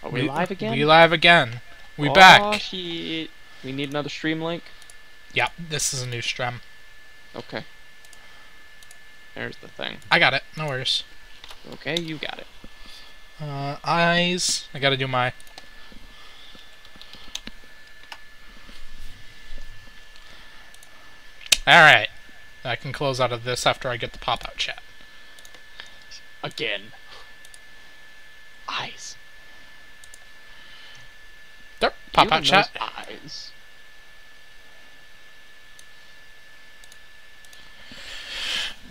Are we live again? We live again. We oh, back. Shit. We need another stream link? Yep, this is a new stream. Okay. There's the thing. I got it. No worries. Okay, you got it. Eyes. I gotta do my... Alright. I can close out of this after I get the pop-out chat. Again. Eyes. There, pop-out chat. Eyes.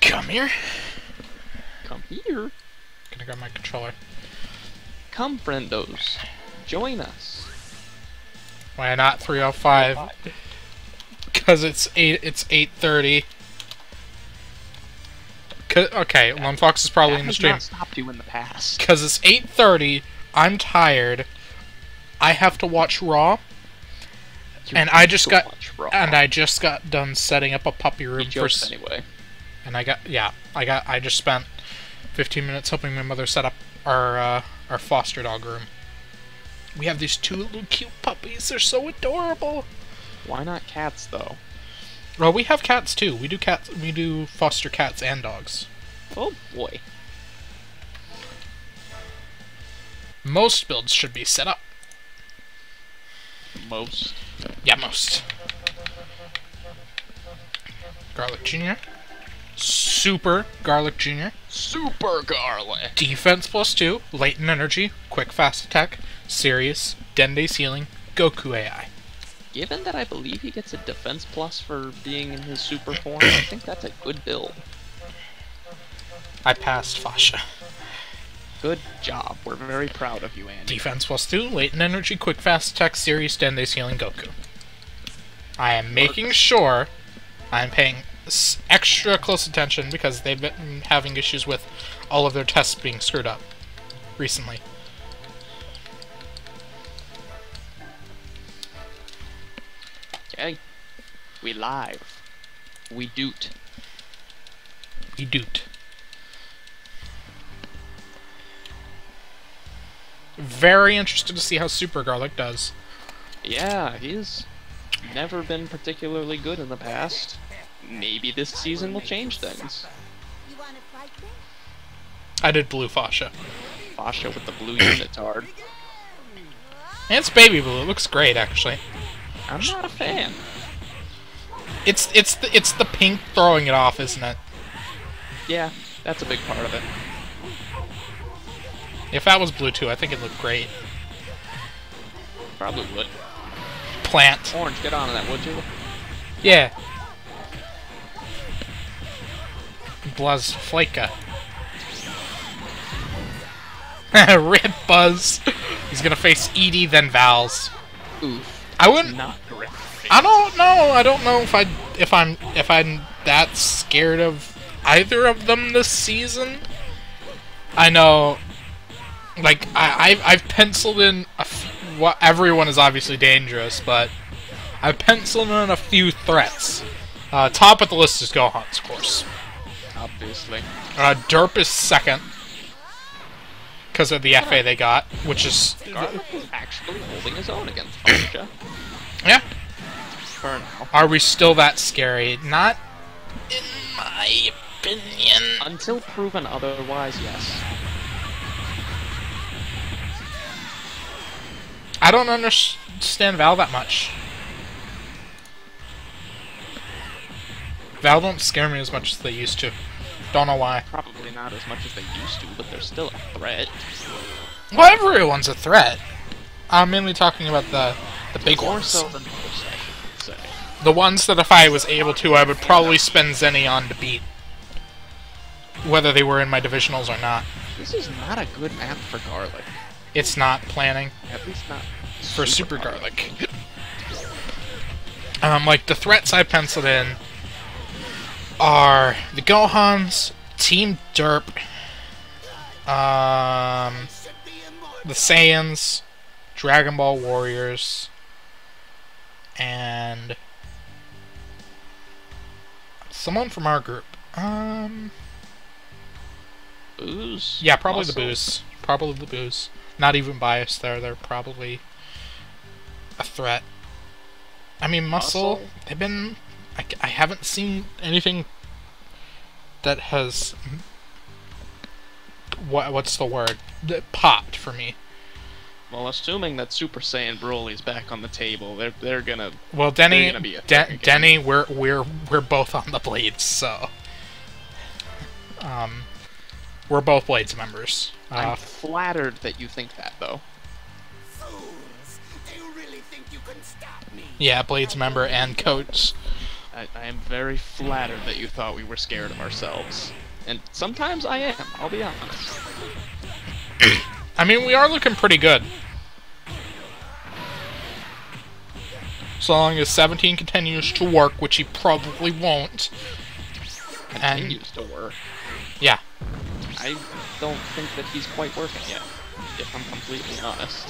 Come here. Come here. Gonna grab my controller. Come, friendos. Join us. Why not 3:05? Because it's 8:30. Okay, Lone Fox is probably in the stream. That has not stopped you in the past. Because it's 8:30. I'm tired. I have to watch Raw. And I just got done setting up a puppy room for anyway. And I just spent 15 minutes helping my mother set up our foster dog room. We have these two little cute puppies. They're so adorable. Why not cats though? Well, we have cats too. We do cats. We do foster cats and dogs. Oh boy. Most builds should be set up. Most? Yeah, most. Garlic Jr. Super Garlic Jr. Super Garlic! Defense +2, latent energy, quick fast attack, serious, Dende's healing, Goku AI. Given that I believe he gets a defense plus for being in his super form, I think that's a good build. I passed Fasha. Good job. We're very proud of you, Andy. Defense +2, latent energy, quick fast attack, serious, Dende's healing, Goku. I am making sure I'm paying extra close attention because they've been having issues with all of their tests being screwed up recently. Okay. We live. We doot. We doot. Very interested to see how Super Garlic does. Yeah, he's never been particularly good in the past. Maybe this season will change things. I did blue Fasha. Fasha with the blue unitard. And it's baby blue. It looks great, actually. I'm not a fan. It's the pink throwing it off, isn't it? Yeah, that's a big part of it. If that was blue too, I think it looked great. Probably would. Plant. Orange, get on that, would you? Yeah. Bluzz Flaka. Rip Buzz. He's gonna face Edie, then Vals. Oof. I wouldn't. Not great. I don't know. I don't know if I'm that scared of either of them this season. I know. Like I've penciled in what everyone is obviously dangerous, but I've penciled in a few threats. Top of the list is Gohan's, of course. Obviously. Derp is second because of the FA they got, which is Garlic is actually holding his own against Fasha. Yeah. For now. Are we still that scary? Not in my opinion. Until proven otherwise, yes. I don't understand Val that much. Val don't scare me as much as they used to. Don't know why. Probably not as much as they used to, but they're still a threat. Well, everyone's a threat. I'm mainly talking about the big More ones. so than most, I should say. The ones that if I was able to, I would probably spend Zenny on to beat. Whether they were in my divisionals or not. This is not a good map for Garlic. It's not planning. At least not For Super Garlic. Like, the threats I penciled in are the Gohans, Team Derp, the Saiyans, Dragon Ball Warriors, and someone from our group. Booze? Yeah, probably Also, the Booze. Probably the Booze. Not even biased there. They're probably a threat. I mean, Muscle, they've been... I haven't seen anything that has... What's the word? That popped for me. Well, assuming that Super Saiyan Broly's back on the table, they're gonna... Well, Denny, they're gonna be a thing Denny, we're both on the Blades, so... we're both Blades members. I'm flattered that you think that, though. Fools! Do you really think you can stop me? Yeah, Blades member and coach. I am very flattered that you thought we were scared of ourselves. And sometimes I am, I'll be honest. I mean, we are looking pretty good. So long as 17 continues to work, which he probably won't. Continues to work. Yeah. I don't think that he's quite working yet, if I'm completely honest.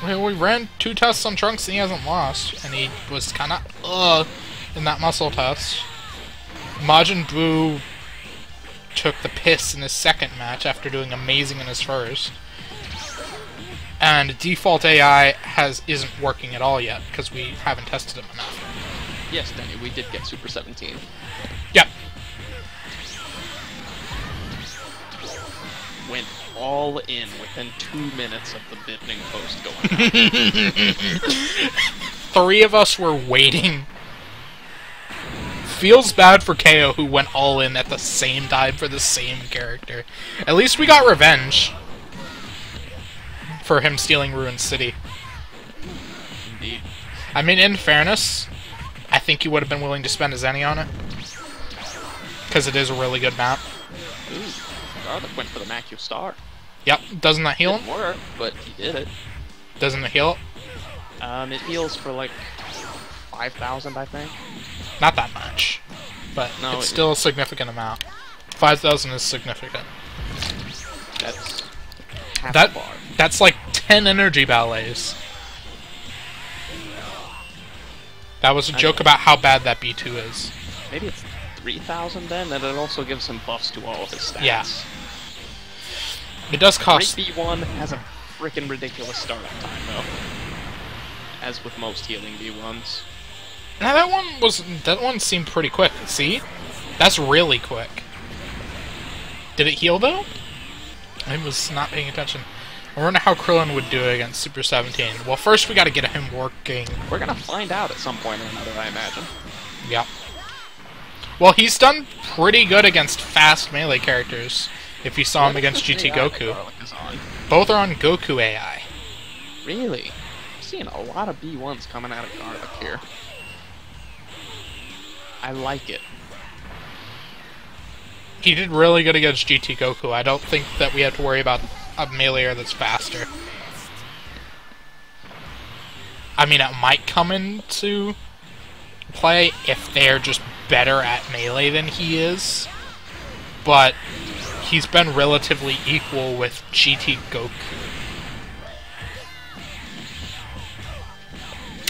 Well, we ran 2 tests on Trunks and he hasn't lost. And he was kind of, in that muscle test. Majin Buu took the piss in his second match after doing amazing in his first. And default AI isn't working at all yet, because we haven't tested him enough. Yes, Denny, we did get Super 17. Yep. Went all in within 2 minutes of the bidding post going on. 3 of us were waiting. Feels bad for KO, who went all in at the same time for the same character. At least we got revenge for him stealing Ruin City. Indeed. I mean, in fairness, I think he would have been willing to spend his Zenny on it. Because it is a really good map. Ooh, Garlic went for the Macu Star. Yep, doesn't that heal him? Didn't work, but he did it. Doesn't it heal it? It heals for like 5,000, I think. Not that much. But No, it's still a significant amount. 5,000 is significant. That's half a bar. That's like 10 energy ballets. That was a joke about how bad that B2 is. Maybe it's 3,000 then, and it also gives him buffs to all of his stats. Yeah. It does cost... Great B1 has a freaking ridiculous startup time, though. As with most healing B1s. Now that one seemed pretty quick. See? That's really quick. Did it heal though? I was not paying attention. I wonder how Krillin would do against Super 17. Well, first we gotta get him working. We're gonna find out at some point or another, I imagine. Yep. Well, he's done pretty good against fast melee characters. If you saw him against GT Goku. Both are on Goku AI. Really? I'm seeing a lot of B1s coming out of Garlic here. I like it. He did really good against GT Goku. I don't think that we have to worry about a meleeer that's faster. I mean, it might come into play if they're just better at melee than he is, but he's been relatively equal with GT Goku.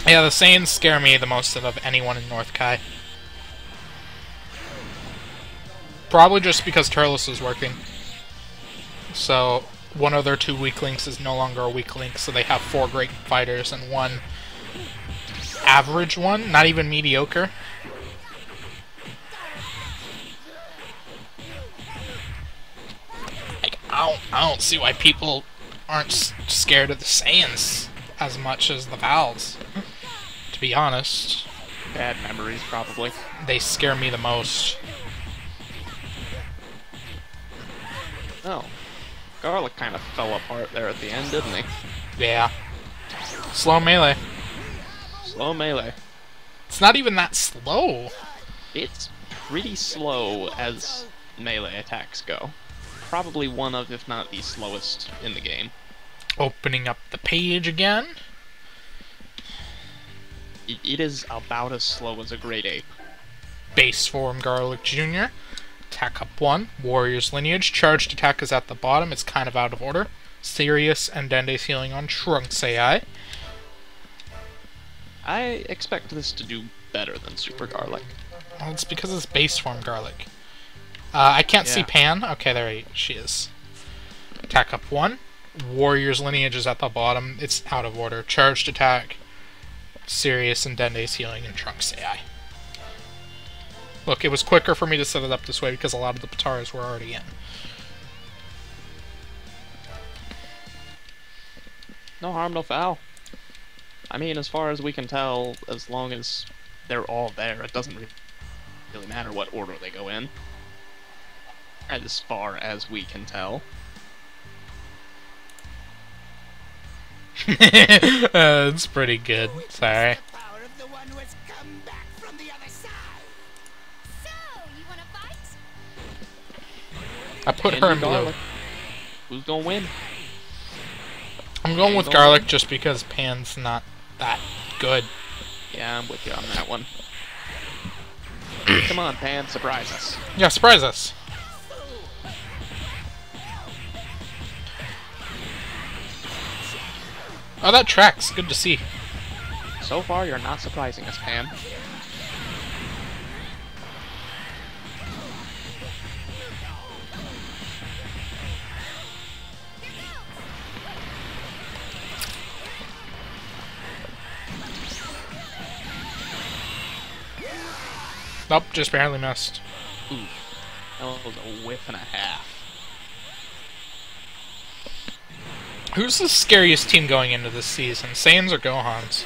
Yeah, the Saiyans scare me the most out of anyone in North Kai. Probably just because Turles is working. So, one of their 2 weak links is no longer a weak link, so they have 4 great fighters and 1 average one, not even mediocre. Like, I don't see why people aren't scared of the Saiyans as much as the Vals, to be honest. Bad memories, probably. They scare me the most. Oh. Garlic kind of fell apart there at the end, didn't he? Yeah. Slow melee. Slow melee. It's not even that slow. It's pretty slow as melee attacks go. Probably one of, if not the slowest in the game. Opening up the page again. It is about as slow as a Great Ape. Base form Garlic Jr. Attack up 1. Warrior's Lineage. Charged attack is at the bottom. It's kind of out of order. Sirius and Dende's healing on Trunks AI. I expect this to do better than Super Garlic. Well, it's because it's base form Garlic. I can't see Pan. Okay, there she is. Attack up 1. Warrior's lineage is at the bottom. It's out of order. Charged attack, Sirius, and Dende's healing, and Trunks AI. Look, it was quicker for me to set it up this way because a lot of the Pataras were already in. No harm, no foul. I mean, as far as we can tell, as long as they're all there, it doesn't really matter what order they go in. As far as we can tell. It's pretty good. Sorry. The power of the one who has come back from the other side. So, you wanna fight? I put Andy her in blue. Garlic. Who's gonna win? I'm going with Garlic just because Pan's not that good. Yeah, I'm with you on that one. Come on, Pan, surprise us. Yeah, surprise us. Oh, that tracks. Good to see. So far, you're not surprising us, Pan. Nope, just barely missed. Ooh, that was a whiff and a half. Who's the scariest team going into this season? Saiyans or Gohans?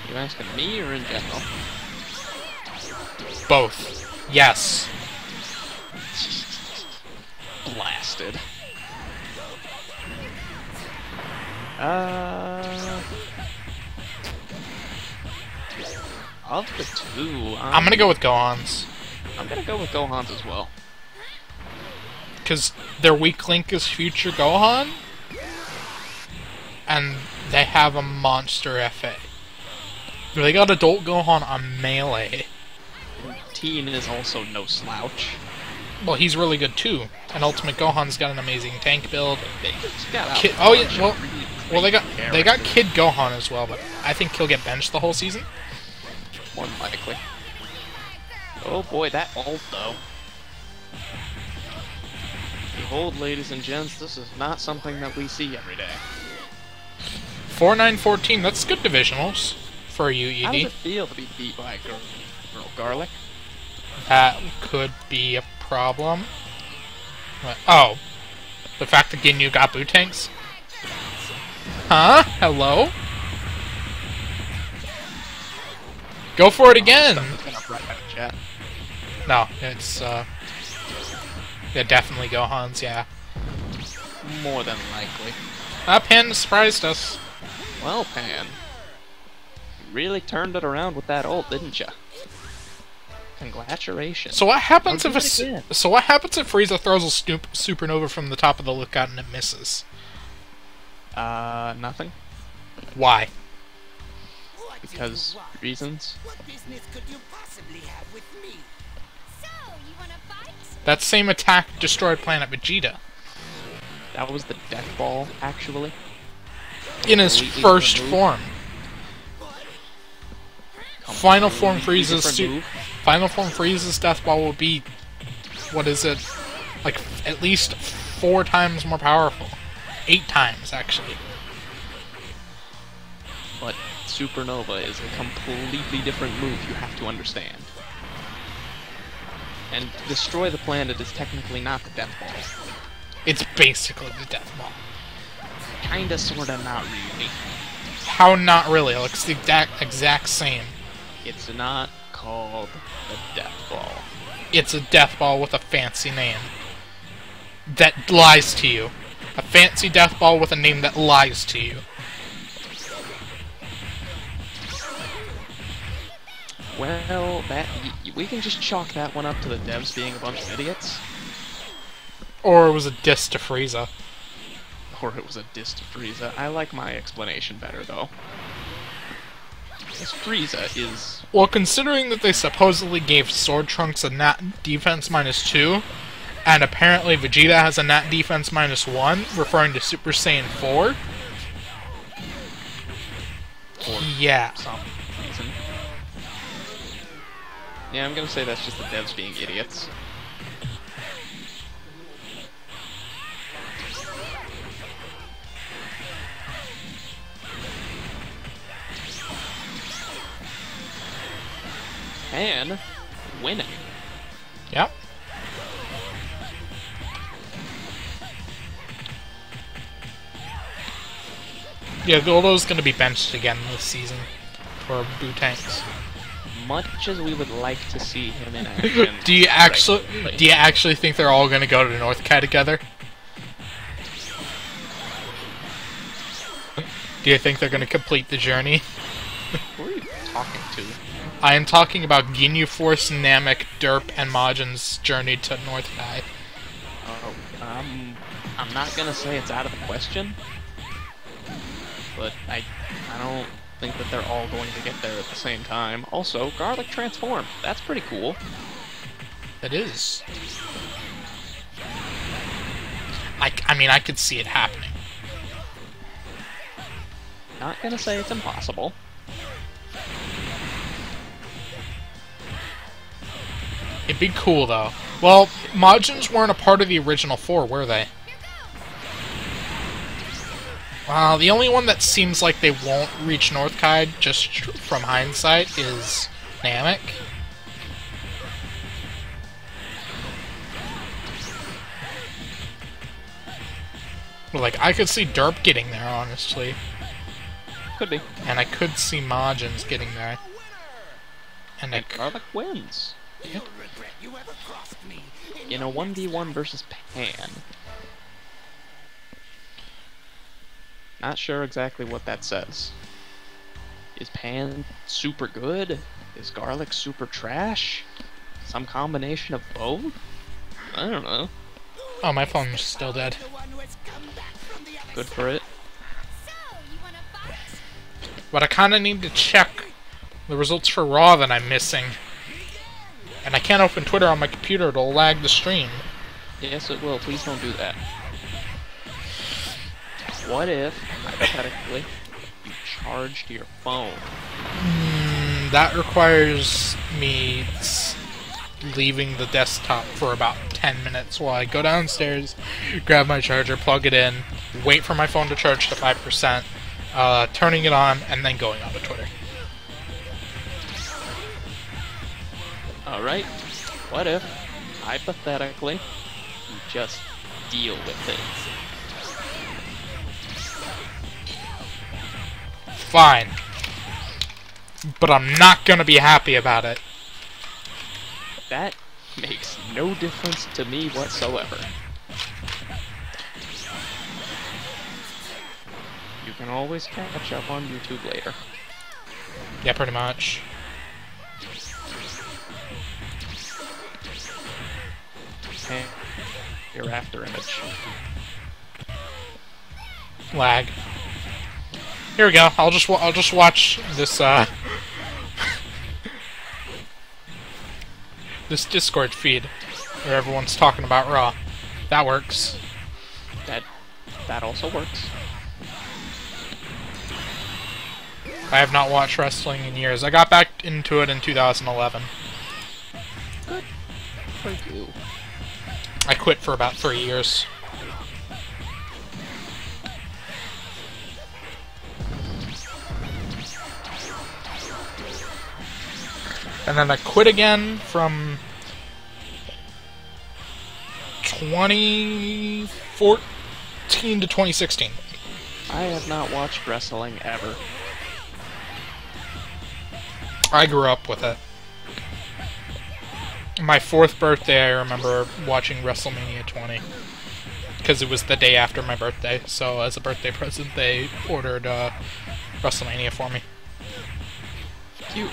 You asking me or in general? Both. Yes. Blasted. Of the two, I'm gonna go with Gohans. I'm gonna go with Gohan's as well. Because their weak link is future Gohan. And they have a monster FA. They got adult Gohan on melee. Teen is also no slouch. Well, he's really good too. And Ultimate Gohan's got an amazing tank build. They just got out Kid, a oh yeah, bunch well, of really well they got great Kid Gohan as well, but I think he'll get benched the whole season. characters, more than likely. Oh boy, that ult though. Behold, ladies and gents, this is not something that we see every day. 4-9-14, that's good divisionals for you, How does ED. it feel to be beat by a girl Garlic? That could be a problem. What? Oh, the fact that Ginyu got boot tanks? Huh? Hello? Go for it again! Something's gonna right by the chat. No, it's, yeah, definitely Gohan's, yeah. More than likely. Pan surprised us. Well, Pan, you really turned it around with that ult, didn't ya? Congratulations. So what happens if I'll do it again. so what happens if Frieza throws a supernova from the top of the lookout and it misses? Nothing. Why? What do Because you want? reasons. What business could you possibly have with me? So, you wanna fight? That same attack destroyed Planet Vegeta That was the Death Ball, actually. in his Completely first different form. Final form Completely Frieza's different move. Final form Frieza's Death Ball will be, what is it? Like at least 4 times more powerful. 8 times actually. But Supernova is a completely different move, you have to understand. And Destroy the Planet is technically not the Death Ball. It's basically the Death Ball. Kinda, sorta, not really. How not really? It looks the exact same. It's not called the Death Ball. It's a Death Ball with a fancy name that lies to you. A fancy Death Ball with a name that lies to you. Well, that we can just chalk that one up to the devs being a bunch of idiots. Or it was a diss to Frieza. Or it was a diss to Frieza. I like my explanation better, though. Because Frieza is... Well, considering that they supposedly gave Sword Trunks a nat defense -2, and apparently Vegeta has a nat defense -1, referring to Super Saiyan 4. for Yeah. some reason. Yeah, I'm gonna say that's just the devs being idiots. Japan winning. Yep. Yeah, Goldo's gonna be benched again this season for Boo-Tanks. Much as we would like to see him in action. Do you actually think they're all gonna go to North Kai together? Do you think they're gonna complete the journey? Who are you talking to? I am talking about Ginyu Force, Namek, Derp, and Majin's journey to North Kai. Oh, I'm not gonna say it's out of the question, but I don't think that they're all going to get there at the same time. Also, Garlic transformed. That's pretty cool. It is. I mean, I could see it happening. Not gonna say it's impossible. It'd be cool, though. Well, Majins weren't a part of the original 4, were they? The only one that seems like they won't reach North Kai, just from hindsight, is Namek. Like, I could see Derp getting there, honestly. Could be. And I could see Majins getting there. And Garlic wins. You'll regret you ever crossed me. In a 1v1 versus Pan. Not sure exactly what that says. Is Pan super good? Is Garlic super trash? Some combination of both? I don't know. Oh, my phone's still dead. The one who has come back from the other Good for it. So, you wanna fight? But I kinda need to check the results for Raw that I'm missing. And I can't open Twitter on my computer, it'll lag the stream. Yes, it will. Please don't do that. What if, hypothetically, you charged your phone? That requires me leaving the desktop for about 10 minutes while I go downstairs, grab my charger, plug it in, wait for my phone to charge to 5%, turning it on, and then going on to Twitter. Alright, what if, hypothetically, you just deal with it? Fine. But I'm not gonna be happy about it. That makes no difference to me whatsoever. You can always catch up on YouTube later. Yeah, pretty much. Hey, your after image. Lag. Here we go. I'll just watch this this Discord feed where everyone's talking about Raw. That works. That also works. I have not watched wrestling in years. I got back into it in 2011. Good for you. I quit for about 3 years. And then I quit again from 2014 to 2016. I have not watched wrestling ever. I grew up with it. My 4th birthday, I remember watching WrestleMania 20. Because it was the day after my birthday, so as a birthday present, they ordered WrestleMania for me. Cute.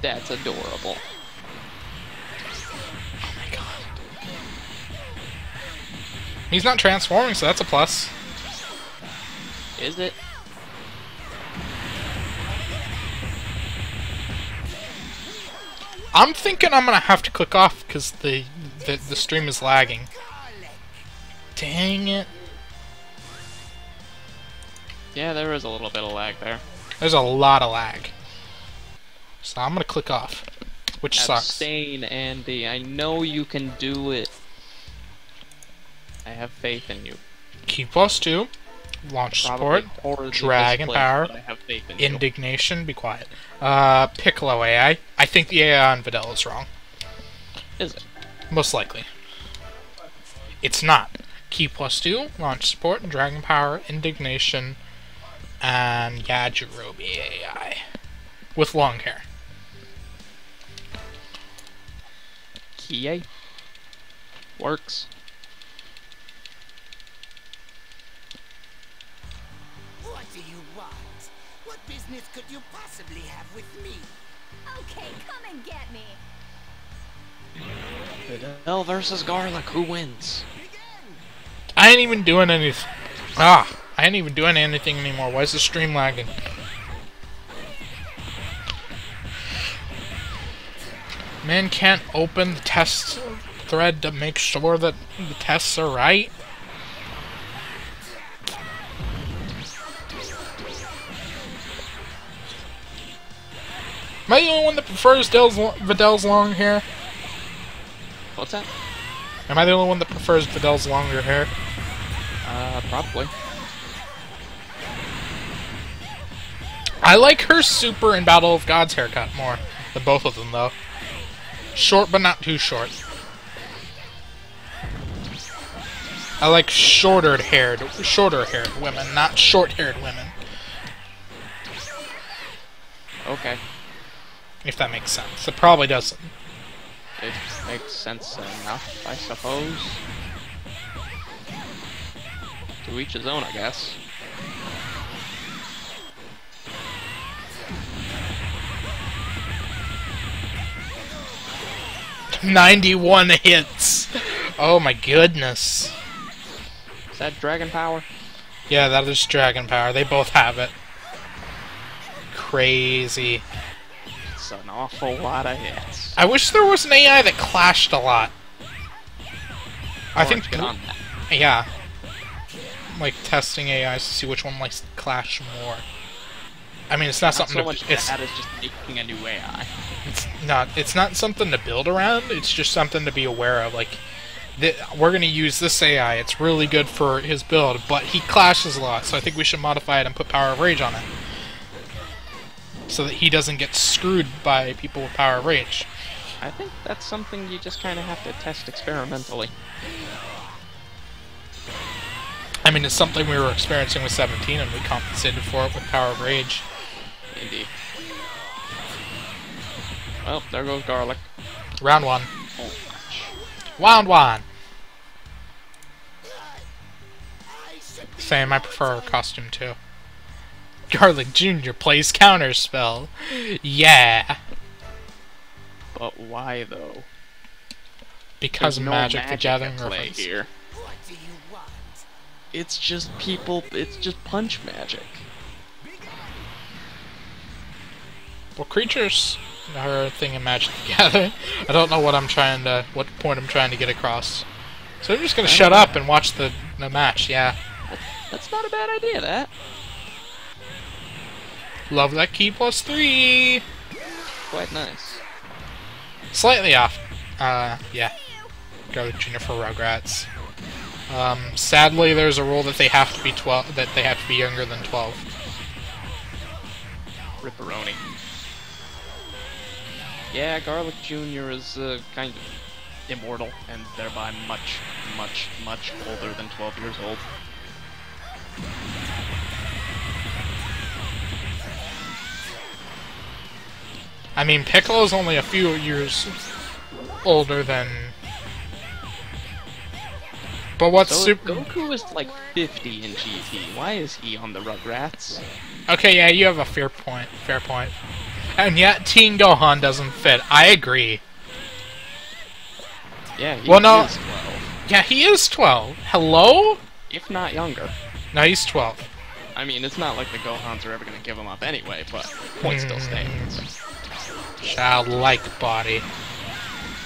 That's adorable. Oh my god. He's not transforming, so that's a plus. Is it? I'm thinking I'm gonna have to click off because the stream is lagging. Dang it. Yeah, there is a little bit of lag there. There's a lot of lag. So I'm gonna click off. Which sucks. Abstain, Andy. I know you can do it. I have faith in you. Key plus 2. Launch Probably support. poorly Dragon misplaced, power. but I have faith in you. Indignation. Be quiet. Piccolo AI. I think the AI on Videl is wrong. Is it? Most likely. It's not. Key +2. Launch support. Dragon power. Indignation. And Yajirobe AI. With long hair. Kie? Works. What do you want? What business could you possibly have with me? Okay, come and get me. Videl versus Garlic, who wins? I ain't even doing anything. I ain't even doing anything anymore. Why is the stream lagging? Man can't open the test thread to make sure that the tests are right. Am I the only one that prefers Videl's long hair? What's that? Am I the only one that prefers Videl's longer hair? Probably. I like her Super and Battle of Gods haircut more than both of them, though. Short, but not too short. I like shorter-haired women, not short-haired women. Okay. If that makes sense. It probably doesn't. It makes sense enough, I suppose. To each his own, I guess. "91 hits! Oh my goodness. Is that Dragon Power? Yeah, that is Dragon Power. They both have it. Crazy. It's an awful lot of hits. I wish there was an AI that clashed a lot. I think... Get on that. Yeah. Like, testing AIs to see which one likes to clash more. I mean, it's not something so to... much It's, that is just making a new AI. it's not something to build around, it's just something to be aware of. Like, we're going to use this AI, it's really good for his build, but he clashes a lot, so I think we should modify it and put Power of Rage on it. So that he doesn't get screwed by people with Power of Rage. I think that's something you just kind of have to test experimentally. I mean, it's something we were experiencing with 17, and we compensated for it with Power of Rage. Indeed. Well, there goes Garlic. Round 1. Oh, gosh. Round 1! Same, I prefer costume too. Garlic Jr. plays Counterspell. Yeah! But why, though? Because There's of no Magic the Gathering at play reference. here. What do you want? It's just people, it's just punch magic. Well, creatures are a thing in Magic the Gathering. I don't know what point I'm trying to get across. So I'm just gonna shut up and watch the match, yeah. That's not a bad idea, that. Love that key +3! Quite nice. Slightly off. Yeah. Garlic Jr. for Rugrats. Sadly, there's a rule that they have to be 12. That they have to be younger than 12. Ripperoni. Yeah, Garlic Jr. is kind of immortal, and thereby much, much, much older than 12 years old. I mean, Piccolo's only a few years older than... But what's So super... Goku is like 50 in GT. Why is he on the Rugrats? Okay, yeah, you have a fair point. Fair point. And yet, Teen Gohan doesn't fit. I agree. Yeah, he Well, no. is 12. Yeah, he is 12. Hello? If not younger. No, he's 12. I mean, it's not like the Gohans are ever going to give him up anyway, but point still stands. Childlike body.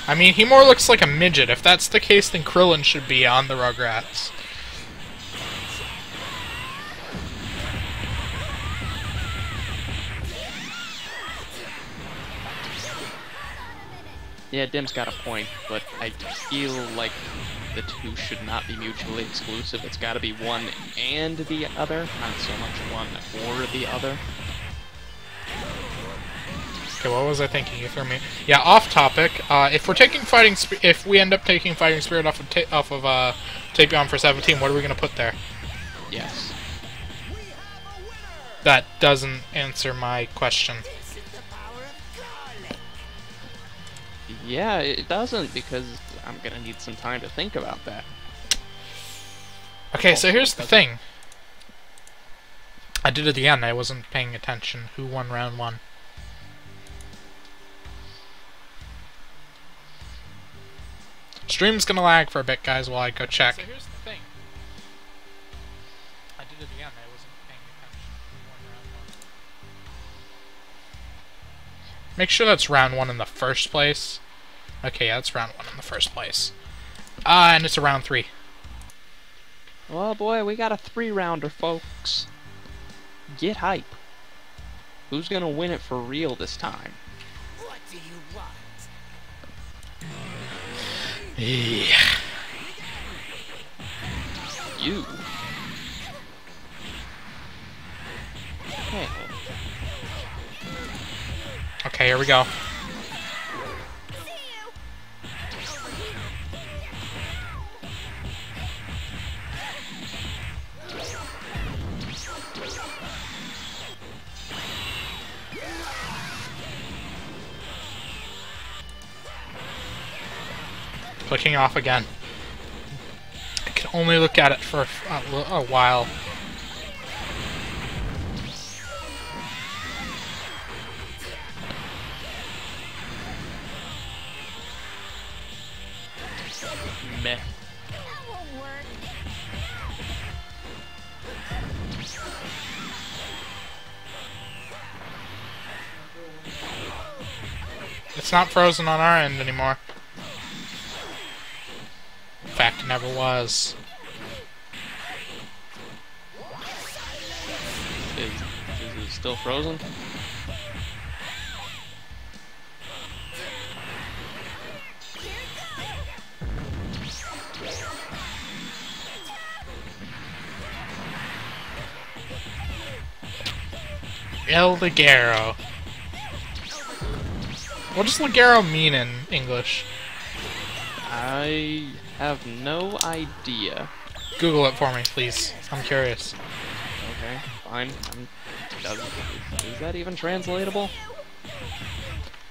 I mean, he more looks like a midget. If that's the case, then Krillin should be on the Rugrats. Yeah, Dim's got a point, but I feel like the two should not be mutually exclusive. It's got to be one and the other, not so much one or the other. Okay, what was I thinking? You threw me. Yeah, off topic. If we're taking if we end up taking fighting spirit off of Tapion for 17, what are we gonna put there? Yes. That doesn't answer my question. This is the power of garlic. Yeah, it doesn't, because I'm gonna need some time to think about that. Okay, so here's the thing. I did it again. I wasn't paying attention. Who won round 1? Stream's gonna lag for a bit, guys, while I go check. So here's the thing. I did it again. I wasn't paying attention. Who won round 1? Make sure that's round 1 in the first place. Okay, yeah, that's round 1 in the first place. And it's a round 3. Well, boy, we got a 3-rounder, folks. Get hype. Who's gonna win it for real this time? What do you want? Yeah. You. Okay. Okay, here we go. Clicking off again. I can only look at it for a while. Meh. That won't work. It's not frozen on our end anymore. In fact, it never was. Is it still frozen? El Ligero. What does Ligero mean in English? I have no idea. Google it for me, please. I'm curious. Okay, fine. Is that even translatable?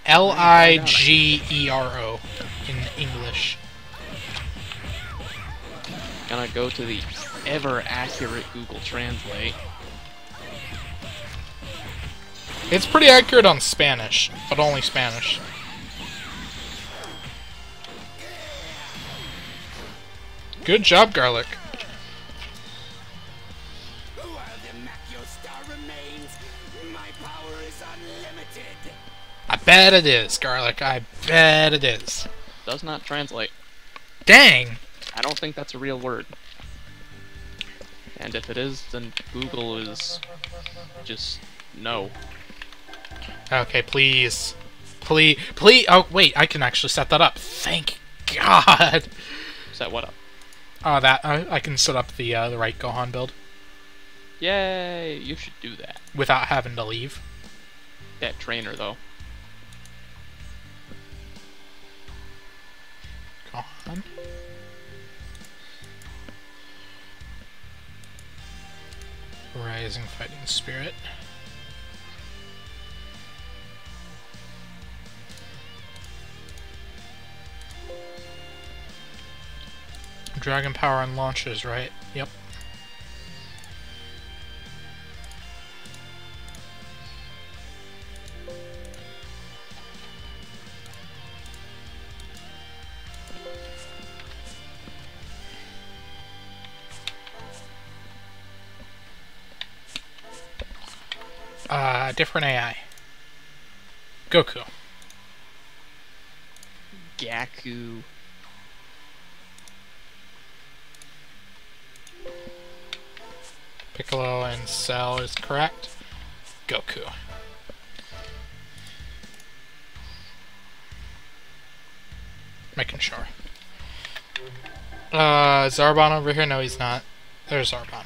Ligero in English. Gonna go to the ever accurate Google Translate. It's pretty accurate on Spanish, but only Spanish. Good job, Garlic. While the Macchio Star remains, my power is unlimited. I bet it is, Garlic. I bet it is. Does not translate. Dang! I don't think that's a real word. And if it is, then Google is just no. Okay, please. Please. Please. Oh, wait. I can actually set that up. Thank God. Set what up? I can set up the right Gohan build Yay! You should do that. without having to leave. That trainer, though. Gohan. Rising Fighting Spirit. Dragon Power and launches, right? Yep. Different AI. Goku. Gaku. Piccolo and Cell is correct. Goku. Making sure. Zarbon over here? No, he's not. There's Zarbon.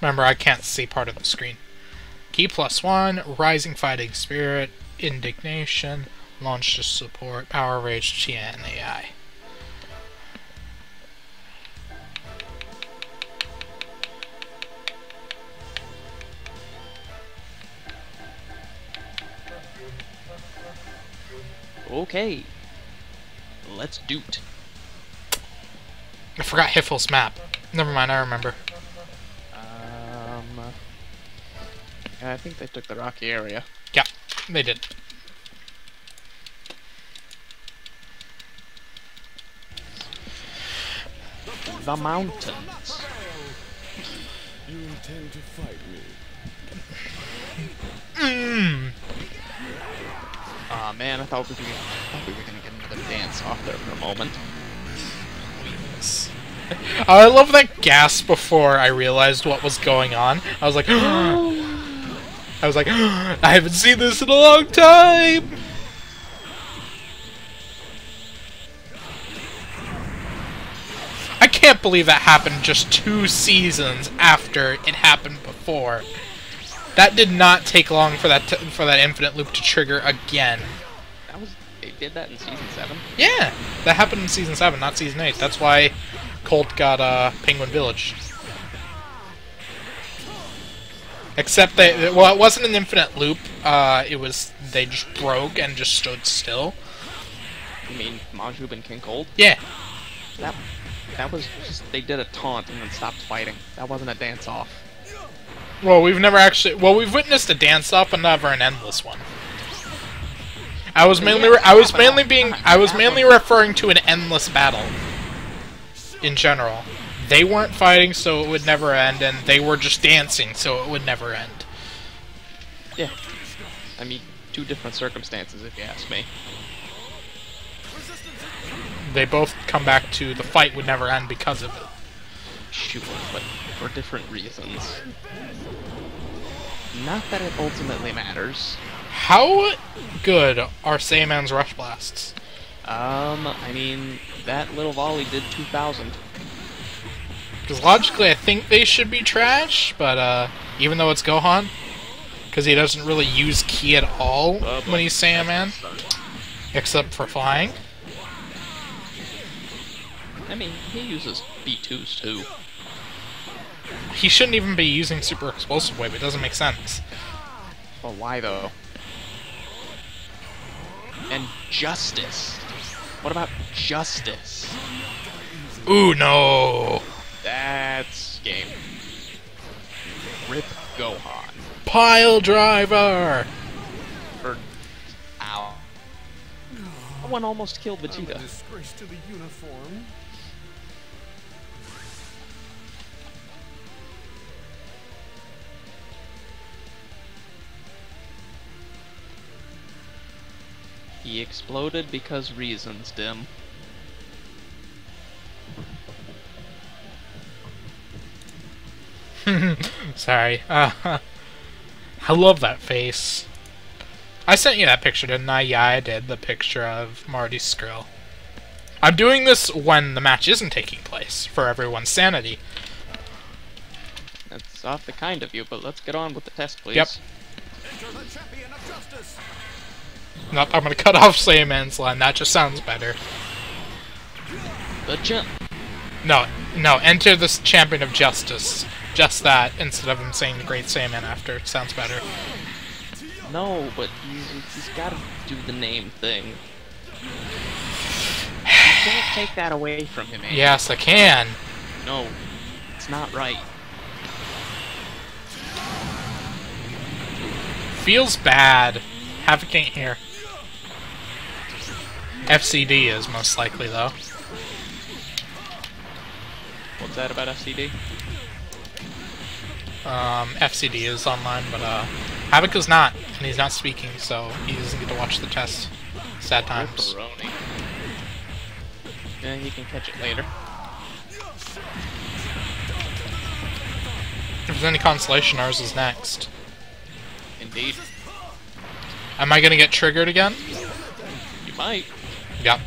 Remember, I can't see part of the screen. Key +1, Rising Fighting Spirit, Indignation, Launch to Support, Power Rage, Chia, and AI. Okay. Let's doot. I forgot Hiffle's map. Never mind, I remember. I think they took the rocky area. Yeah, they did. The mountains. You intend to fight me? Aw, man, I thought we were gonna get another dance off there for a moment. I love that gasp before I realized what was going on. I was like, I haven't seen this in a long time! I can't believe that happened just 2 seasons after it happened before. That did not take long for that infinite loop to trigger again. They did that in season 7? Yeah, that happened in season 7, not season 8. That's why Colt got Penguin Village. Except it wasn't an infinite loop. They just broke and just stood still. You mean Majub and King Cold? Yeah. That was just, they did a taunt and then stopped fighting. That wasn't a dance off. Well, we've witnessed a dance off, but never an endless one. I was mainly referring to an endless battle. In general. They weren't fighting, so it would never end, and they were just dancing, so it would never end. Yeah. I mean, 2 different circumstances, if you ask me. They both come back to the fight would never end because of it. Sure, but for different reasons. Not that it ultimately matters. How good are Saiyaman's Rush Blasts? I mean, that little volley did 2,000. Because logically I think they should be trash, but even though it's Gohan, because he doesn't really use ki at all when he's Saiyaman, except for flying. I mean, he uses B2s too. He shouldn't even be using Super Explosive Wave, it doesn't make sense. Well, why though? And Justice. What about Justice? Ooh, no! That's game. Rip Gohan. Pile Driver! Ow. That one almost killed I'm a Vegeta. disgrace to the uniform. He exploded because reasons, Dim. Sorry. I love that face. I sent you that picture, didn't I? Yeah, I did. The picture of Marty Skrull. I'm doing this when the match isn't taking place, for everyone's sanity. That's awfully kind of you, but let's get on with the test, please. Yep. Enter the champion of justice. Nope, I'm gonna cut off Saiyaman's line. That just sounds better. The champ. No, enter this champion of justice. Just that, instead of him saying the Great Saiyaman after. It sounds better. No, but he's gotta do the name thing. You can't take that away from him, Andy. Yes, I can. No, it's not right. Feels bad. Havoc ain't here. FCD is most likely, though. What's that about FCD? FCD is online, but Havoc is not, and he's not speaking, so he doesn't get to watch the test. Sad times. Ripperoni. Yeah, you can catch it later. If there's any consolation, ours is next. Indeed. Am I gonna get triggered again? You might. Yep.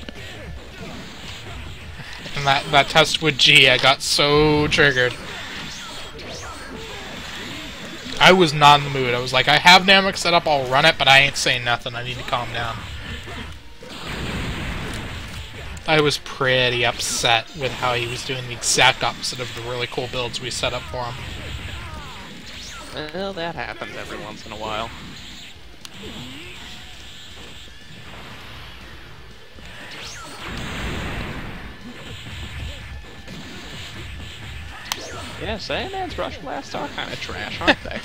from that test with G. I got so triggered. I was not in the mood. I was like, I have Namek set up, I'll run it, but I ain't saying nothing. I need to calm down. I was pretty upset with how he was doing the exact opposite of the really cool builds we set up for him. Well, that happens every once in a while. Yeah, Sandman's Rush Blasts are kind of trash, aren't they?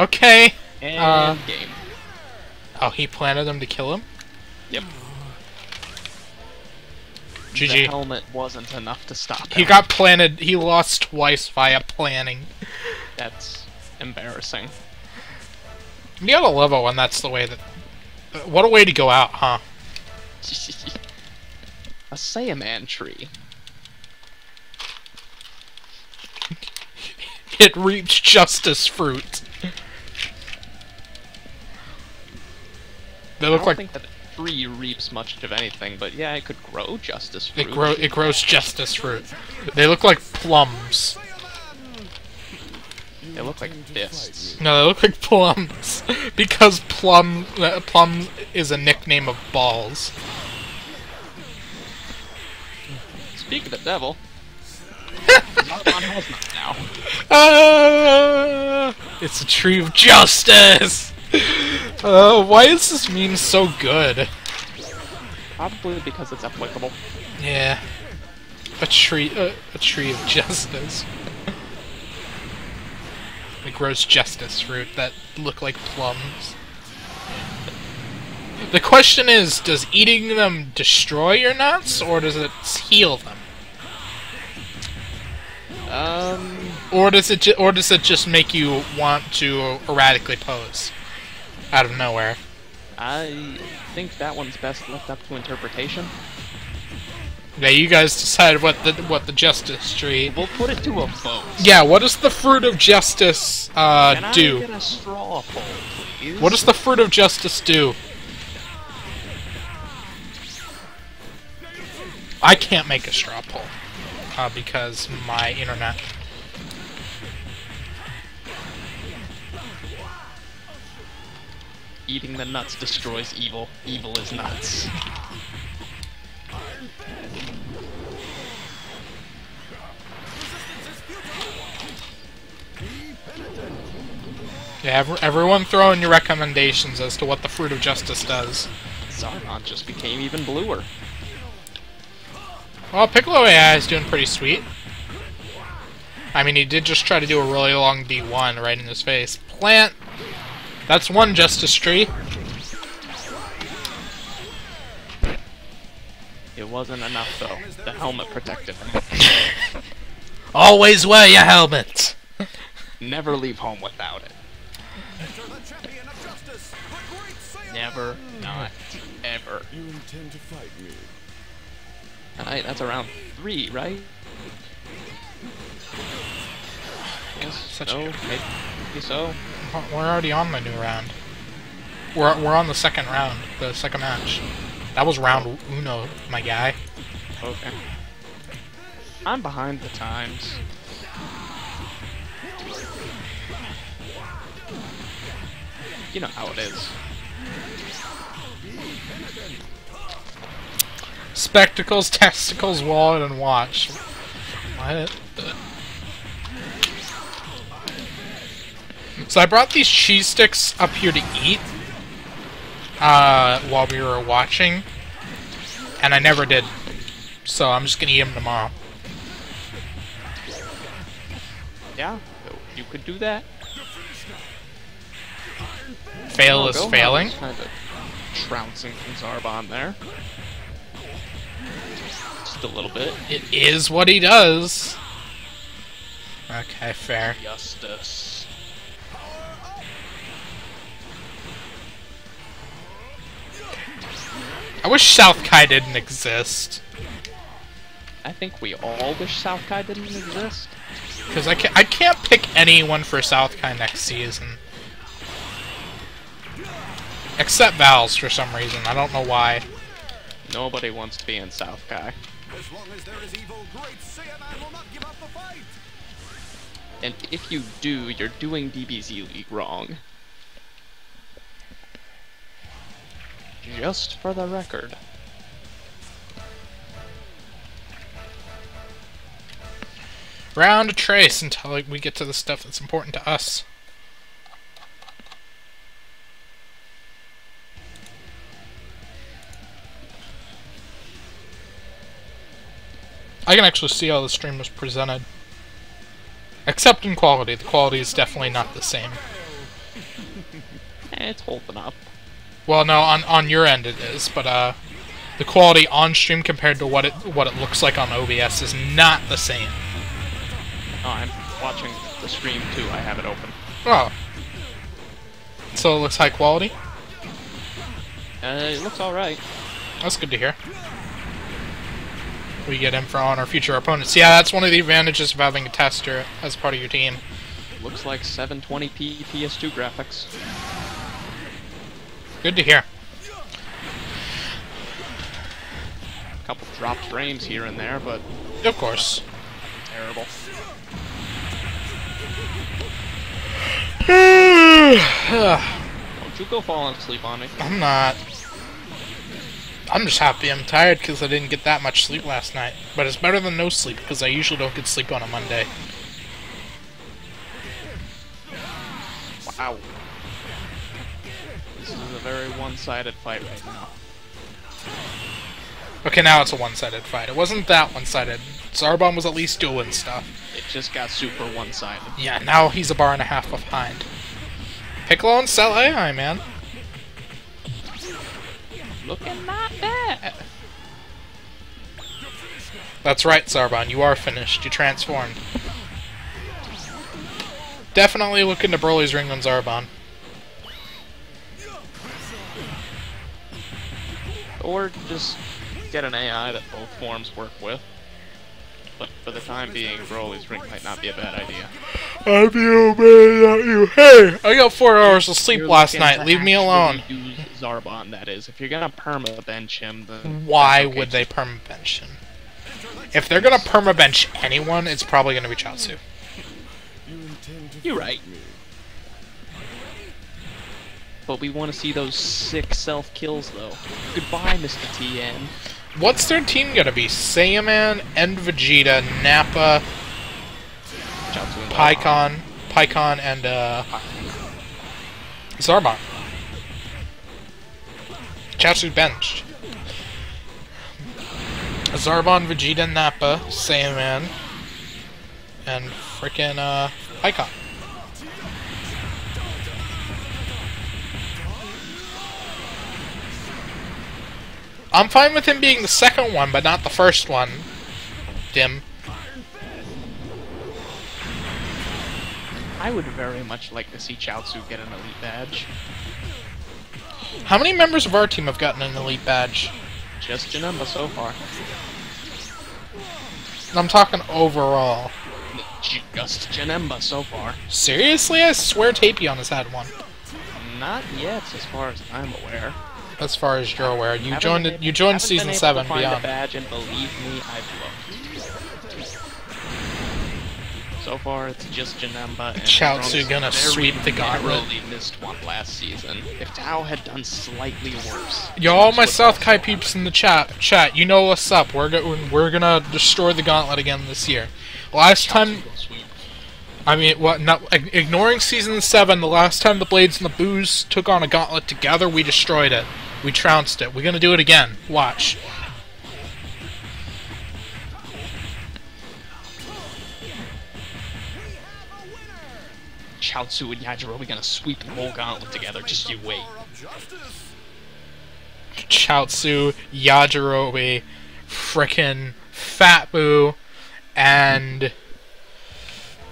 Okay. And game. Oh, he planted them to kill him? Yep. GG. The helmet wasn't enough to stop him. He got planted. He lost twice via planning. That's embarrassing. You gotta love it when that's the way that... what a way to go out, huh? A Saiyaman tree. It reaped justice fruit. They look I don't like... think that a tree reaps much of anything, but yeah, it could grow justice fruit. It grows justice fruit. They look like plums. They look like fists. No, they look like plums. Because plum is a nickname of balls. Speaking of the devil, Zarban has none now. It's a tree of justice! Why is this meme so good? Probably because it's applicable. Yeah. A tree of justice. It grows justice fruit that look like plums. The question is, does eating them destroy your nuts, or does it heal them? Or does it just make you want to erratically pose out of nowhere? I think that one's best left up to interpretation. Yeah, you guys decide what the justice tree. We'll put it to a vote. Yeah, what does the fruit of justice Can do? I get a straw poll, please? What does the fruit of justice do? I can't make a straw poll because my internet. Eating the nuts destroys evil. Evil is nuts. Yeah, everyone throw in your recommendations as to what the fruit of justice does. Zarban just became even bluer. Well, Piccolo AI is doing pretty sweet. I mean, he did just try to do a really long D1 right in his face. Plant! That's one justice tree. It wasn't enough, though. The helmet protected him. Always wear your helmet! Never leave home without it. Never, not ever. You intend to fight me? Alright, that's around 3, right? Yes, Such so, a- maybe so. We're already on the new round. We're on the second round, the second match. That was round uno, my guy. Okay. I'm behind the times. You know how it is. Spectacles, testicles, wallet, and watch. What? So I brought these cheese sticks up here to eat while we were watching, and I never did. So I'm just gonna eat them tomorrow. Yeah, you could do that. Fail is failing. Kind of trouncing Zarban there. Just a little bit. It is what he does. Okay, fair. Justice. I wish South Kai didn't exist. I think we all wish South Kai didn't exist. Because I can't pick anyone for South Kai next season. Except Val's for some reason. I don't know why. Nobody wants to be in South Kai. As long as there is evil, Great Saiyaman will not give up the fight. And if you do, you're doing DBZ League wrong. Just for the record. Round a trace until we get to the stuff that's important to us. I can actually see how the stream was presented. Except in quality. The quality is definitely not the same. It's holding up. Well, no, on your end it is, but the quality on stream compared to what it looks like on OBS is not the same. Oh, I'm watching the stream too. I have it open. Oh. So it looks high quality? It looks alright. That's good to hear. We get info on our future opponents. Yeah, that's one of the advantages of having a tester as part of your team. Looks like 720p PS2 graphics. Good to hear. A couple dropped frames here and there, but Of course. terrible. Don't you go falling asleep on me. I'm not. I'm just happy I'm tired because I didn't get that much sleep last night. But it's better than no sleep because I usually don't get sleep on a Monday. Wow. This is a very one-sided fight right now. Okay, now it's a one-sided fight. It wasn't that one-sided. Zarbon was at least doing stuff. It just got super one-sided. Yeah, now he's a bar and a half behind. Piccolo and Cell AI, man. Looking not bad. That's right, Zarbon. You are finished. You transformed. Definitely look into Broly's ring on Zarbon. Or just get an AI that both forms work with. But for the time being, Broly's ring might not be a bad idea. I feel bad at you. Hey, I got 4 hours of sleep You're last looking night. to Leave me alone. actually use Zarbon, that is. If you're gonna perma-bench him, then... Why that's okay would they too. permabench him? If they're gonna permabench anyone, it's probably gonna be Chaozu. You're right. But we want to see those sick self-kills, though. Goodbye, Mr. TN. What's their team gonna be? Saiyaman, End Vegeta, Nappa, Chaozu and Pikkon, and Zarbon. Chaozu benched. Zarbon, Vegeta, Nappa, Saiyaman, and frickin' Pikkon. I'm fine with him being the second one, but not the first one. Dim. I would very much like to see Chaozu get an elite badge. How many members of our team have gotten an elite badge? Just Janemba so far. I'm talking overall. Just Janemba so far. Seriously? I swear Tapion has had one. Not yet, as far as I'm aware. As far as you're aware, you Haven't joined been it. able- You joined haven't been season able 7 to find Beyond. a badge, and believe me, I've looked. So far, it's just Janemba and Chaozu Rome's gonna very sweep the gauntlet. narrowly missed one last season. If Tao had done slightly worse, Y'all, my would South also Kai have peeps in the chat, you know what's up. We're gonna destroy the gauntlet again this year. Last time, will sweep. I mean, what? Not ignoring season 7. The last time the Blades and the Boos took on a gauntlet together, we destroyed it. We trounced it. We're gonna do it again. Watch. Chaozu and Yajirobe gonna sweep the whole gauntlet together. Just you wait. Chaozu, Yajirobe, frickin' Fat Boo, and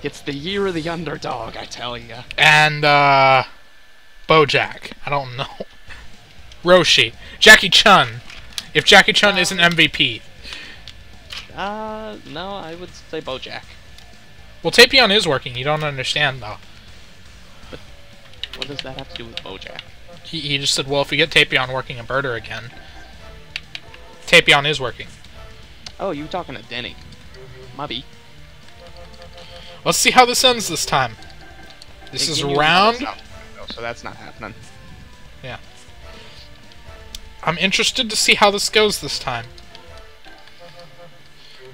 It's the year of the underdog, I tell ya. Bojack. I don't know. Roshi. Jackie Chun. If Jackie Chun isn't MVP. No, I would say Bojack. Well, Tapion is working. You don't understand, though. What does that have to do with Bojack? He just said, well, if we get Tapion working in Birder again. Tapion is working. Oh, you talking to Denny? Mubby. Let's see how this ends this time. This is round. So that's not happening. Yeah. I'm interested to see how this goes this time.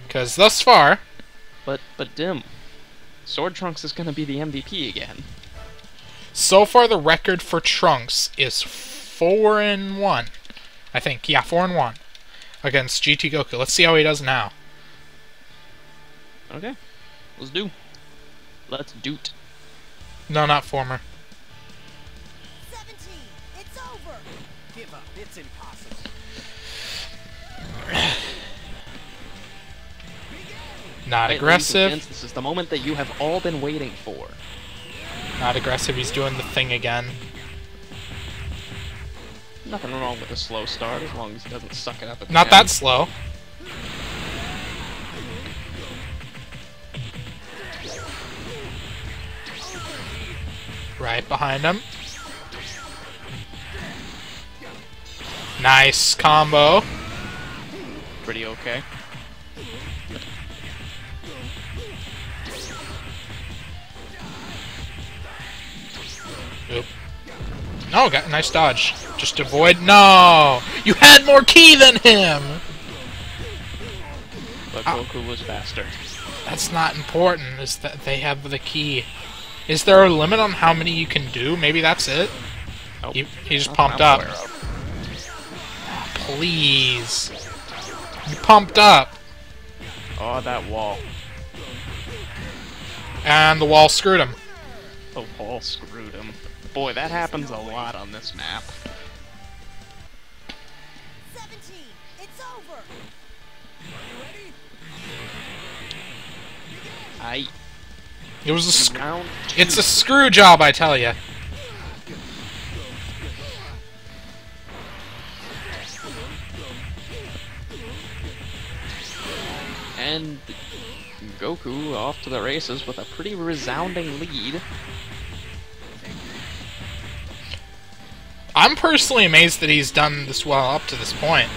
Because thus far... But Dim, Sword Trunks is going to be the MVP again. So far the record for Trunks is 4-1. I think, yeah, 4-1. Against GT Goku. Let's see how he does now. Okay. Let's do. Let's doot. No, not former. 17. It's over. Give up. It's impossible. Not Hey, ladies and aggressive. gents, this is the moment that you have all been waiting for. Not aggressive. He's doing the thing again. Nothing wrong with a slow start as long as he doesn't suck it up at the Not end. that slow. Right behind him. Nice combo. Pretty okay. Oop. No, got a nice dodge. Just avoid. No! You had more ki than him! But Goku was faster. That's not important, is that they have the ki. Is there a limit on how many you can do? Maybe that's it? Nope. He just Not pumped that I'm up. aware of. Please. You pumped up. Oh, that wall. And the wall screwed him. The wall screwed him. Boy, that happens a lot on this map. 17. It's over. It was a Round It's a screw job, I tell you. And Goku off to the races with a pretty resounding lead. I'm personally amazed that he's done this well up to this point.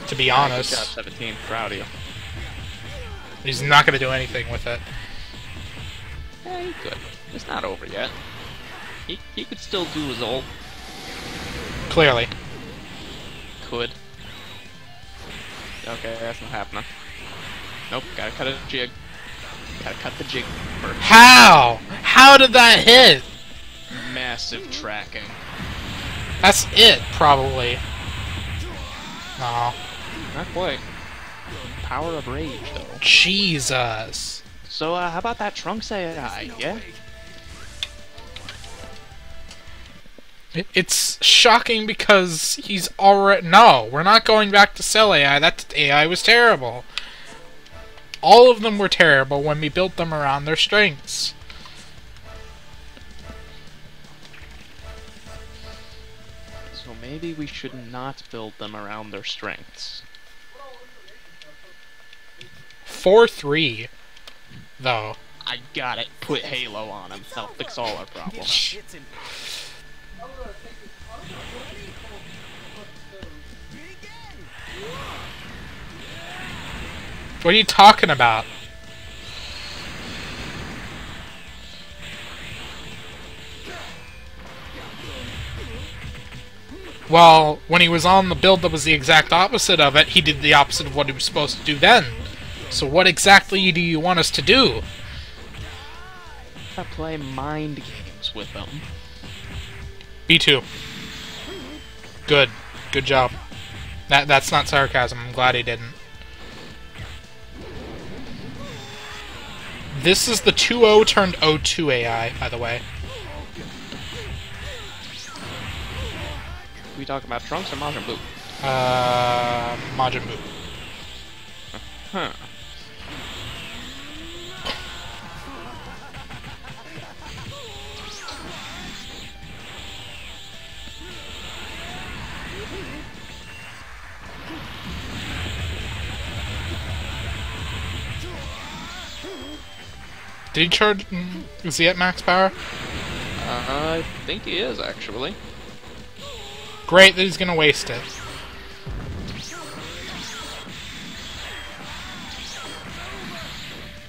To be Good job, honest, 17. Proud of you. he's not going to do anything with it. Yeah, he could. It's not over yet. He could still do his ult. Clearly. Could. Okay, that's not happening. Nope, gotta cut a jig. Gotta cut the jig first. How? How did that hit? Massive tracking. That's it, probably. No. Not quite. Power of rage, though. Jesus. So, how about that Trunks AI, yeah? It's shocking because he's already... No, we're not going back to Cell AI. That AI was terrible. All of them were terrible when we built them around their strengths. So maybe we should not build them around their strengths. 4-3, though. I got it. Put Halo on him. That'll fix all our problems. What are you talking about? Well, when he was on the build that was the exact opposite of it, he did the opposite of what he was supposed to do then. So what exactly do you want us to do? I play mind games with them. B2. Good. Good job. That's not sarcasm. I'm glad he didn't. This is the 2-0 turned 0-2 AI, by the way. We talking about Trunks or Majin Buu? Majin Buu. Huh. Did he charge... Is he at max power? I think he is, actually. Great that he's gonna waste it.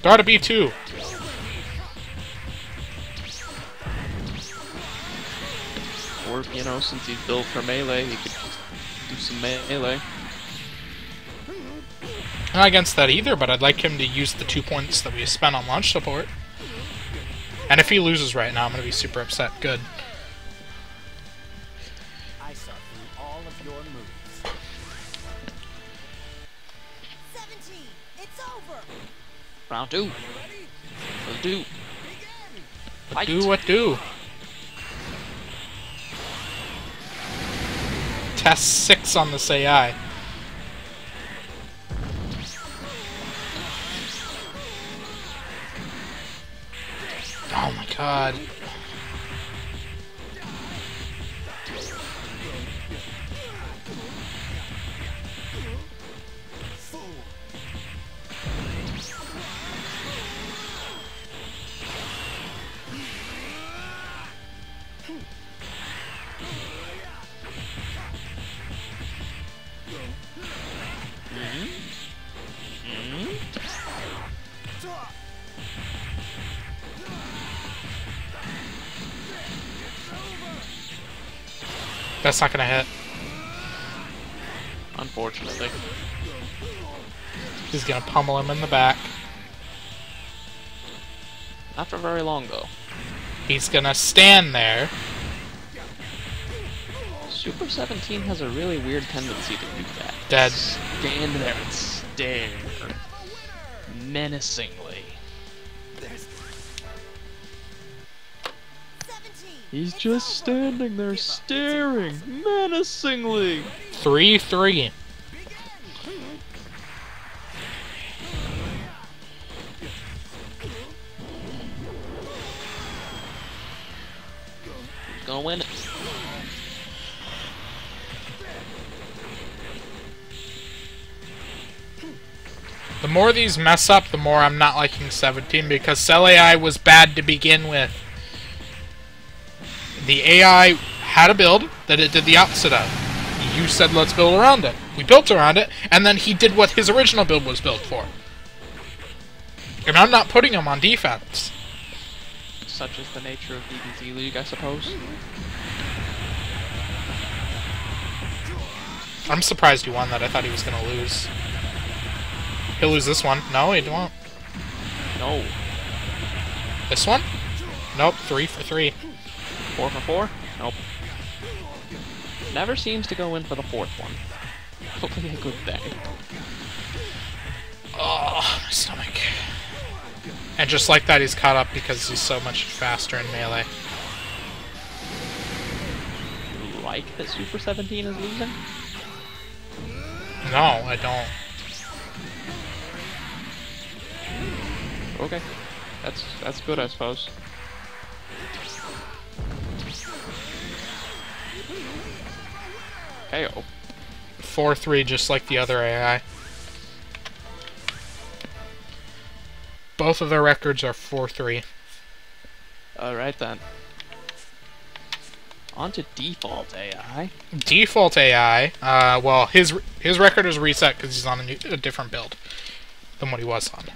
Got a B2. Or, you know, since he's built for melee, he could just do some melee. Not against that either, but I'd like him to use the 2 points that we spent on launch support. And if he loses right now, I'm going to be super upset. Good. I saw through all of your moves. 17. It's over. Round 2. Let's do. What do, what do? Test 6 on this AI. Oh my god. That's not gonna hit. Unfortunately. He's gonna pummel him in the back. Not for very long, though. He's gonna stand there. Super 17 has a really weird tendency to do that. Dead. Stand there and stare. Menacingly. 17. He's just standing there staring menacingly. 3-3. Who's gonna win it? The more these mess up, the more I'm not liking 17, because Cell AI was bad to begin with. The AI had a build that it did the opposite of. You said, let's build around it. We built around it, and then he did what his original build was built for. And I'm not putting him on defense. Such is the nature of DBZ League, I suppose. I'm surprised he won that. I thought he was going to lose. He'll lose this one. No, he won't. No. This one? Nope, 3 for 3. 4 for 4? Nope. Never seems to go in for the fourth one. Hopefully a good thing. Oh, my stomach. And just like that, he's caught up because he's so much faster in melee. You like that Super 17 is losing? No, I don't. Okay. That's good, I suppose. KO. 4-3, just like the other AI. Both of their records are 4-3. Alright then. On to default AI. Default AI, well, his record is reset because he's on a different build than what he was on.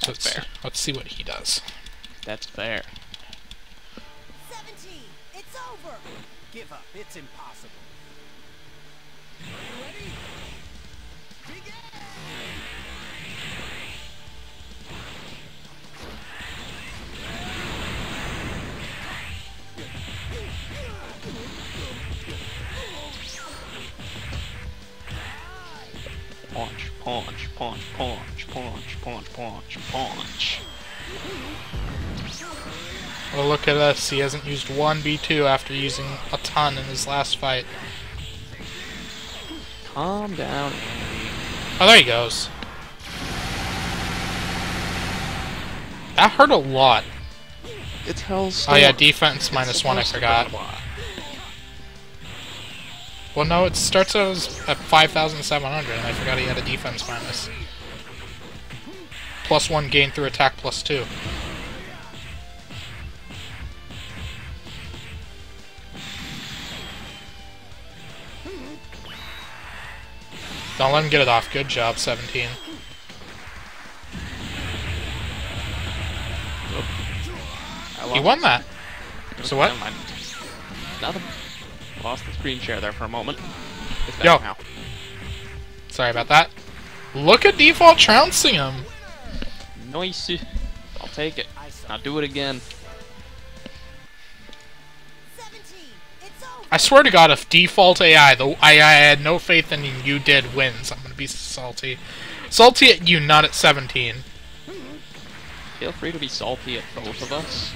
So That's fair. Let's see what he does. That's fair. 17. It's over. Give up. It's impossible. Ready? Begin! Punch, punch, punch, punch, punch, punch, punch, punch. Well, look at us. He hasn't used one B2 after using a ton in his last fight. Calm down, Andy. Oh, there he goes. That hurt a lot. It's Hell's Oh yeah, Storm. defense It's -1, I supposed to forgot. hurt a lot. Well, no, it starts out at 5,700, and I forgot he had a defense minus. +1 gain through attack +2. Don't let him get it off. Good job, 17. I He won that. So what? Never mind. Nothing. Lost the screen share there for a moment. It's back Yo. now. Sorry about that. Look at default trouncing him. Nice. I'll take it. Now do it again. 17. It's over. I swear to God, if default AI, the AI I had no faith in you did wins, I'm gonna be salty. Salty at you, not at 17. Feel free to be salty at both of us.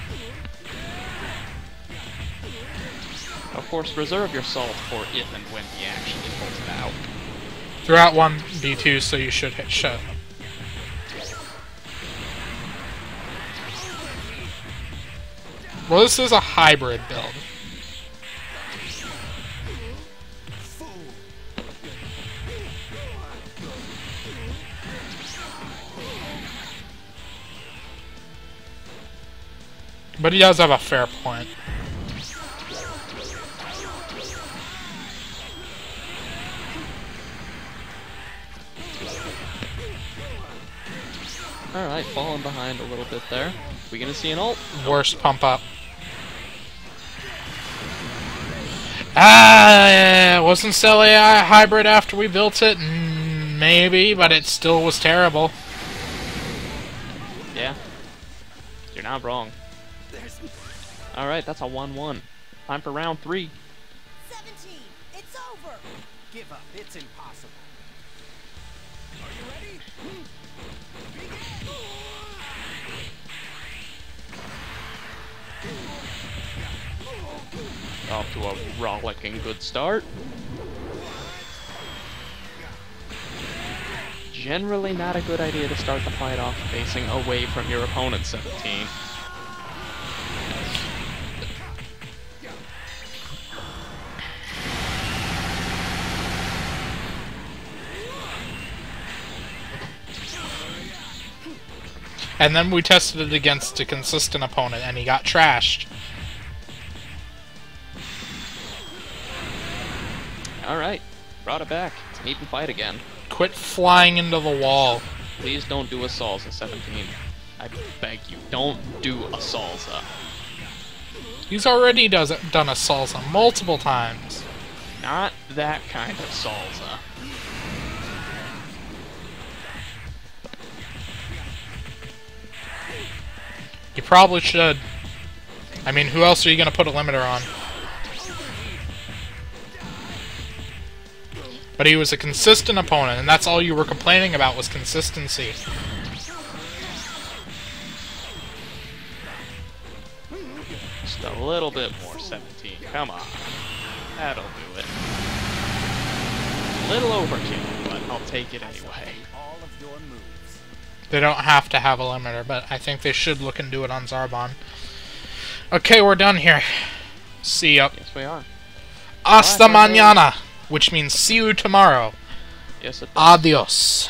Of course, reserve your salt for if and when he actually pulls it out. They're at 1v2, so you should hit shut. Well, this is a hybrid build. But he does have a fair point. Alright, falling behind a little bit there. We gonna see an ult? Worst pump up. Ah, wasn't Cell AI hybrid after we built it? Maybe, but it still was terrible. Yeah. You're not wrong. Alright, that's a 1-1. Time for round 3. 17. It's over. Give up. It's impossible. Off to a rollicking good start. Generally not a good idea to start the fight off facing away from your opponent, 17. And then we tested it against a consistent opponent, and he got trashed. Alright, brought it back. It's an even fight again. Quit flying into the wall. Please don't do a salsa, 17. I beg you, don't do a salsa. He's already done a salsa multiple times. Not that kind of salsa. You probably should. I mean, who else are you going to put a limiter on? But he was a consistent opponent, and that's all you were complaining about was consistency. Just a little bit more, 17. Come on. That'll do it. Little overkill, but I'll take it anyway. All of your moves. They don't have to have a limiter, but I think they should look and do it on Zarbon. Okay, we're done here. See ya. Yes, we are. Hasta Bye, everyone. mañana, which means see you tomorrow. Yes, it does. Adios.